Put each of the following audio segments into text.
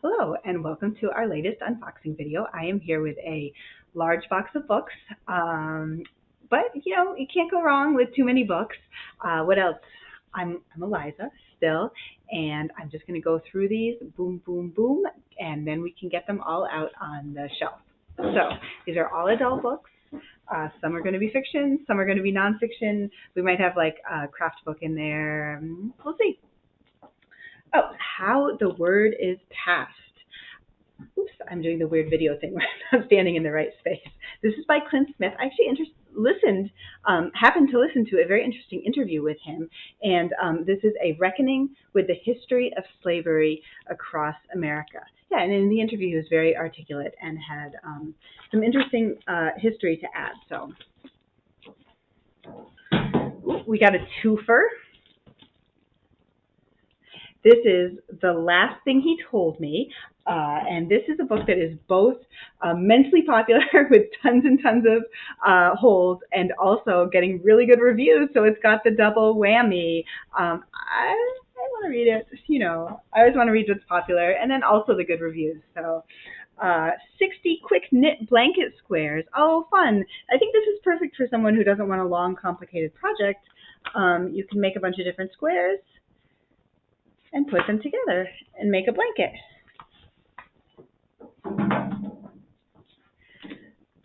Hello and welcome to our latest unboxing video. I am here with a large box of books, but you can't go wrong with too many books. What else? I'm Eliza still, and I'm just going to go through these, boom, boom, boom, and then we can get them all out on the shelf. So these are all adult books. Some are going to be fiction, some are going to be nonfiction. We might have like a craft book in there. We'll see. Oh, How the Word is Passed. Oops, I'm doing the weird video thing where I'm not standing in the right space. This is by Clint Smith. I actually happened to listen to a very interesting interview with him, and this is a reckoning with the history of slavery across America. Yeah, and in the interview he was very articulate and had some interesting history to add. So we got a twofer. This is The Last Thing He Told Me, and this is a book that is both immensely popular with tons and tons of holds and also getting really good reviews, so it's got the double whammy. I want to read it, I always want to read what's popular, and then also the good reviews. So 60 quick knit blanket squares. Oh, fun. I think this is perfect for someone who doesn't want a long, complicated project. You can make a bunch of different squares and put them together and make a blanket.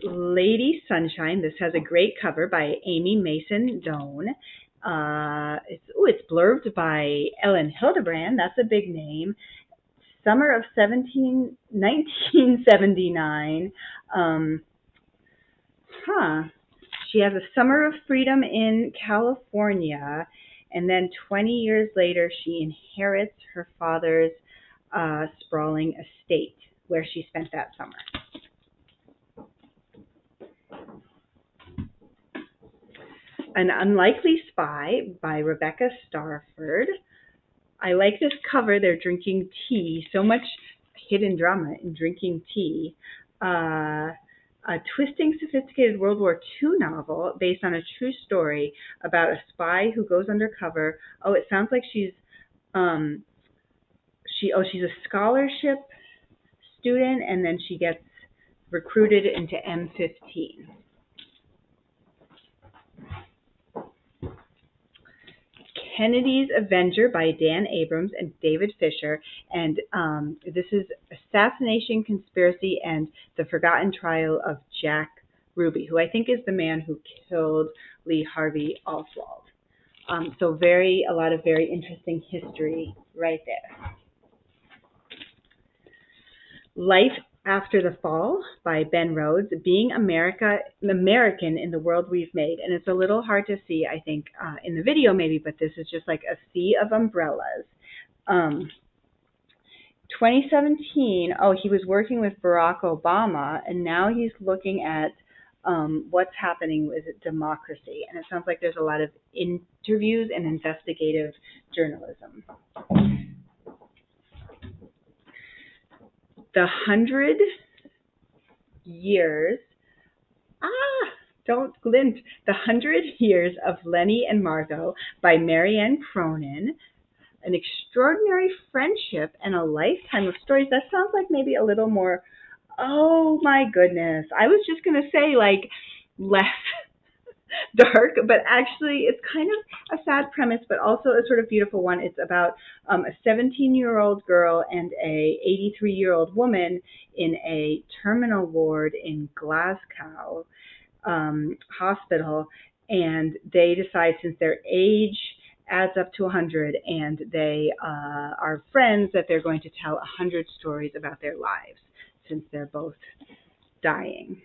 Lady Sunshine. This has a great cover by Amy Mason Doan. It's blurbed by Ellen Hildebrand. That's a big name. Summer of 1979. She has a Summer of Freedom in California. And then 20 years later, she inherits her father's sprawling estate, where she spent that summer. An Unlikely Spy by Rebecca Starford. I like this cover. They're drinking tea. So much hidden drama in drinking tea. A twisting, sophisticated World War II novel based on a true story about a spy who goes undercover. Oh, it sounds like she's a scholarship student, and then she gets recruited into M15. Kennedy's Avenger by Dan Abrams and David Fisher, and this is Assassination, Conspiracy, and the Forgotten Trial of Jack Ruby, who I think is the man who killed Lee Harvey Oswald. So a lot of very interesting history right there. Life After the Fall by Ben Rhodes, Being American in the World We've Made. And it's a little hard to see, I think, in the video maybe, but this is just like a sea of umbrellas. 2017, he was working with Barack Obama, and now he's looking at what's happening with democracy. And it sounds like there's a lot of interviews and investigative journalism. The 100 Years, The 100 Years of Lenni and Margot by Marianne Cronin. An extraordinary friendship and a lifetime of stories. That sounds like maybe a little more, oh my goodness. I was just going to say like less dark, but actually it's kind of a sad premise, but also a sort of beautiful one. It's about a 17-year-old girl and a 83-year-old woman in a terminal ward in Glasgow hospital, and they decide, since their age adds up to 100 and they are friends, that they're going to tell 100 stories about their lives since they're both dying.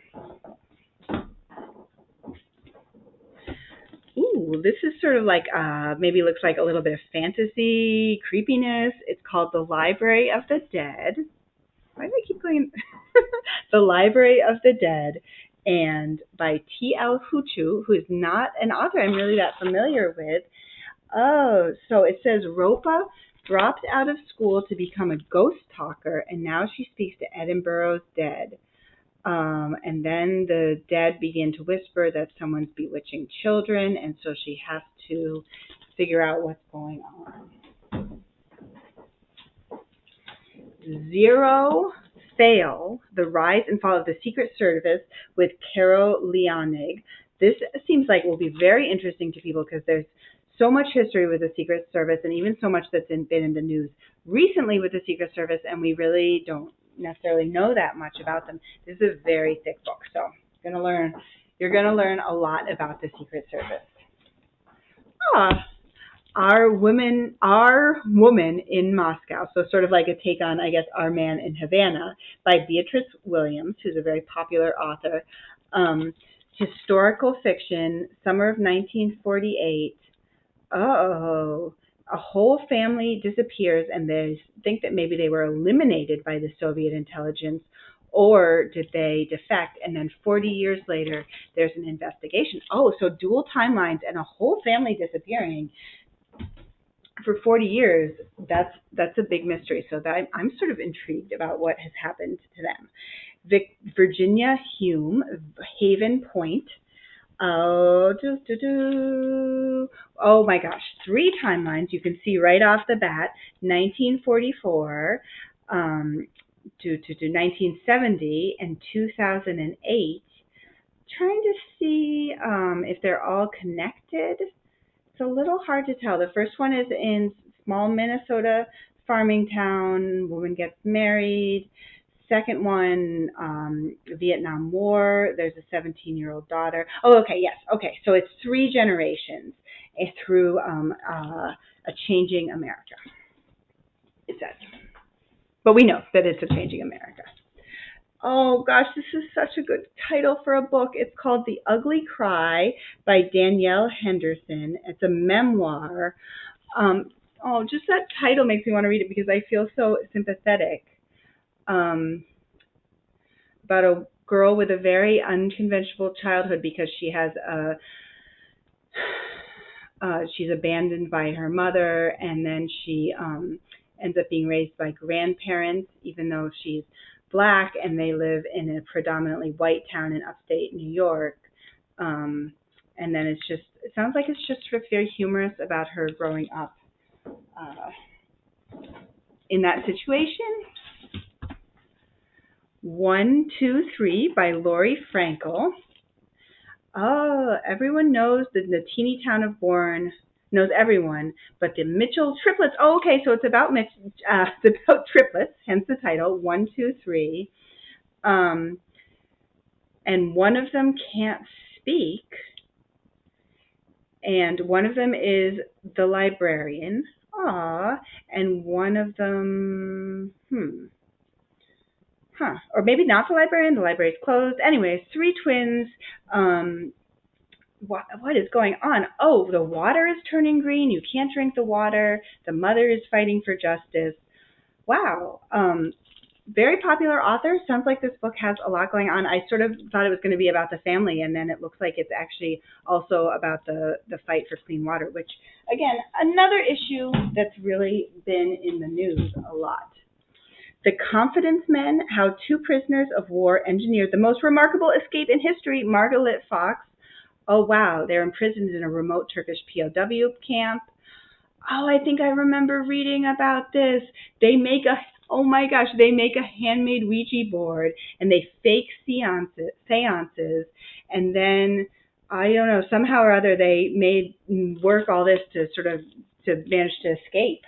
Ooh, this is sort of like, maybe looks like a little bit of fantasy, creepiness. It's called The Library of the Dead. Why do I keep going? The Library of the Dead, and by T.L. Huchu, who is not an author I'm really that familiar with. Oh, so it says Ropa dropped out of school to become a ghost talker, and now she speaks to Edinburgh's dead. And then the dead begin to whisper that someone's bewitching children, and so she has to figure out what's going on. Zero Fail, The Rise and Fall of the Secret Service with Carol Leonnig. This seems like will be very interesting to people because there's so much history with the Secret Service and even so much that's been in the news recently with the Secret Service, and we really don't necessarily know that much about them. This is a very thick book, so you're going to learn a lot about the Secret Service. Our Woman in Moscow, so sort of like a take on, I guess, Our Man in Havana, by Beatriz Williams, who's a very popular author. Historical fiction, summer of 1948. Oh, a whole family disappears, and they think that maybe they were eliminated by the Soviet intelligence, or did they defect? And then 40 years later, there's an investigation. Oh, so dual timelines and a whole family disappearing for 40 years. That's a big mystery. So that I'm sort of intrigued about what has happened to them. Virginia Hume, Haven Point. Oh my gosh, 3 timelines you can see right off the bat. 1944 to 1970 and 2008. Trying to see if they're all connected. It's a little hard to tell. The first one is in small Minnesota farming town. Woman gets married. Second one, Vietnam War. There's a 17-year-old daughter. Oh, okay, yes. Okay, so it's 3 generations through a changing America, it says. But we know that it's a changing America. Oh, gosh, this is such a good title for a book. It's called The Ugly Cry by Danielle Henderson. It's a memoir. Just that title makes me want to read it because I feel so sympathetic. About a girl with a very unconventional childhood because she has she's abandoned by her mother, and then she ends up being raised by grandparents, even though she's Black, and they live in a predominantly white town in upstate New York. And then it sounds like it's just sort of very humorous about her growing up in that situation. 1, 2, 3 by Laurie Frankel. Oh, everyone knows the teeny town of Bourne, knows everyone, but the Mitchell triplets. Oh, okay, so it's about triplets, hence the title, 1, 2, 3. And one of them can't speak, and one of them is the librarian. And one of them, or maybe not the librarian. The library's closed. Anyways, 3 twins. What is going on? Oh, the water is turning green. You can't drink the water. The mother is fighting for justice. Wow. Very popular author. Sounds like this book has a lot going on. I sort of thought it was going to be about the family, and then it looks like it's actually also about the fight for clean water, which, again, another issue that's really been in the news a lot. The Confidence Men, How 2 Prisoners of War Engineered the Most Remarkable Escape in History, Margot Fox. Oh, wow, they're imprisoned in a remote Turkish POW camp. Oh, I think I remember reading about this. They make a handmade Ouija board, and they fake seances, and then, I don't know, somehow or other they work all this to manage to escape.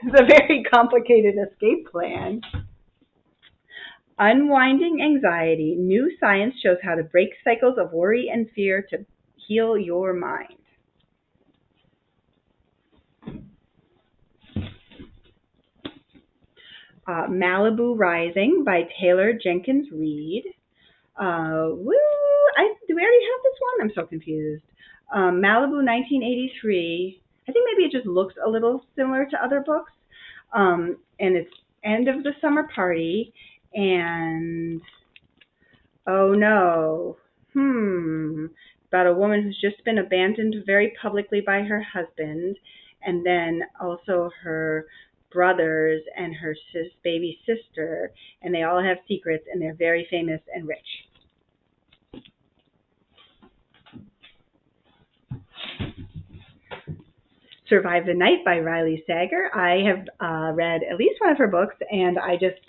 It's a very complicated escape plan. Unwinding Anxiety. New science shows how to break cycles of worry and fear to heal your mind. Malibu Rising by Taylor Jenkins Reid. Do we already have this one? I'm so confused. Malibu 1983. I think maybe it just looks a little similar to other books. And it's end of the summer party. And, oh no. About a woman who's just been abandoned very publicly by her husband. And then also her brothers and her baby sister, and they all have secrets, and they're very famous and rich. Survive the Night by Riley Sager. I have read at least one of her books, and I just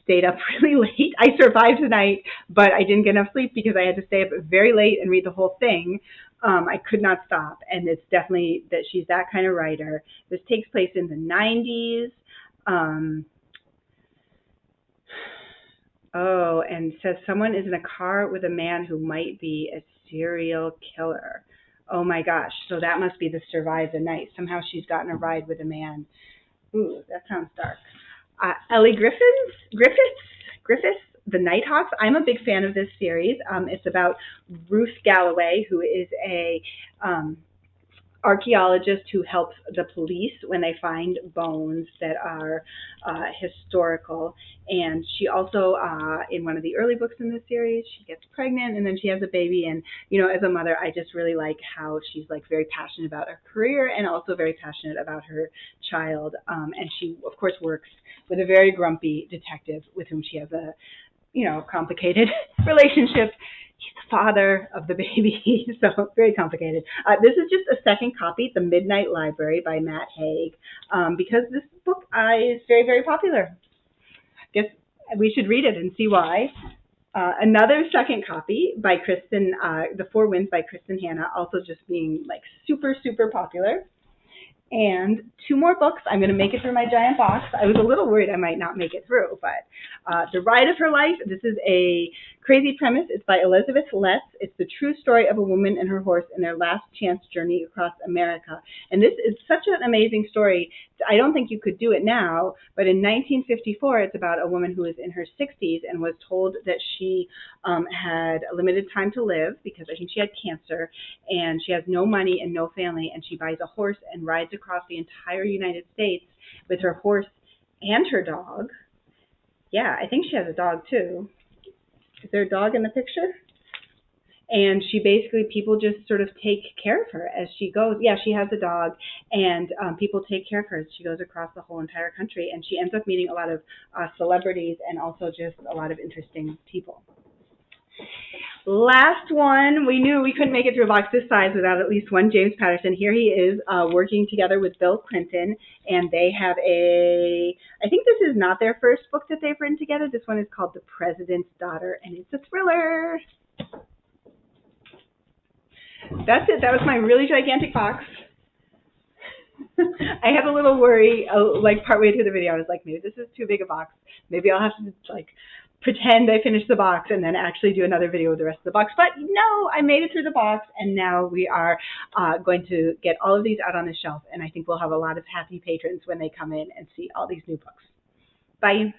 stayed up really late. I survived the night, but I didn't get enough sleep because I had to stay up very late and read the whole thing. I could not stop, and it's definitely that she's that kind of writer. This takes place in the 90s. And says someone is in a car with a man who might be a serial killer. Oh my gosh, so that must be the Survive the Night. Somehow she's gotten a ride with a man. Ooh, that sounds dark. Ellie Griffiths, The Nighthawks. I'm a big fan of this series. It's about Ruth Galloway, who is a archaeologist who helps the police when they find bones that are historical. And she also, in one of the early books in this series, she gets pregnant and then she has a baby. And, you know, as a mother, I just really like how she's like very passionate about her career and also very passionate about her child. And she, of course, works with a very grumpy detective with whom she has a, you know, complicated relationship. He's the father of the baby, so very complicated. This is just a second copy, The Midnight Library by Matt Haig, because this book is very, very popular. I guess we should read it and see why. Another second copy by Kristin, The Four Winds by Kristin Hanna, also just being like super, super popular. And two more books. I'm going to make it through my giant box. I was a little worried I might not make it through, but The Ride of Her Life. This is a crazy premise. It's by Elizabeth Letts. It's the true story of a woman and her horse in their last chance journey across America. And this is such an amazing story. I don't think you could do it now, but in 1954, it's about a woman who was in her 60s and was told that she had a limited time to live because I think she had cancer, and she has no money and no family, and she buys a horse and rides across the entire United States with her horse and her dog. Yeah, I think she has a dog too. Is there a dog in the picture? And she basically, people just sort of take care of her as she goes. Yeah, she has a dog, and people take care of her as she goes across the whole entire country. And she ends up meeting a lot of celebrities and also just a lot of interesting people. Last one, we knew we couldn't make it through a box this size without at least one James Patterson. Here he is working together with Bill Clinton, and they have I think this is not their first book that they've written together. This one is called The President's Daughter, and it's a thriller. That's it. That was my really gigantic box. I had a little worry, like partway through the video. I was like, maybe this is too big a box. Maybe I'll have to like pretend I finished the box and then actually do another video with the rest of the box. But no, I made it through the box, and now we are going to get all of these out on the shelf, and I think we'll have a lot of happy patrons when they come in and see all these new books. Bye.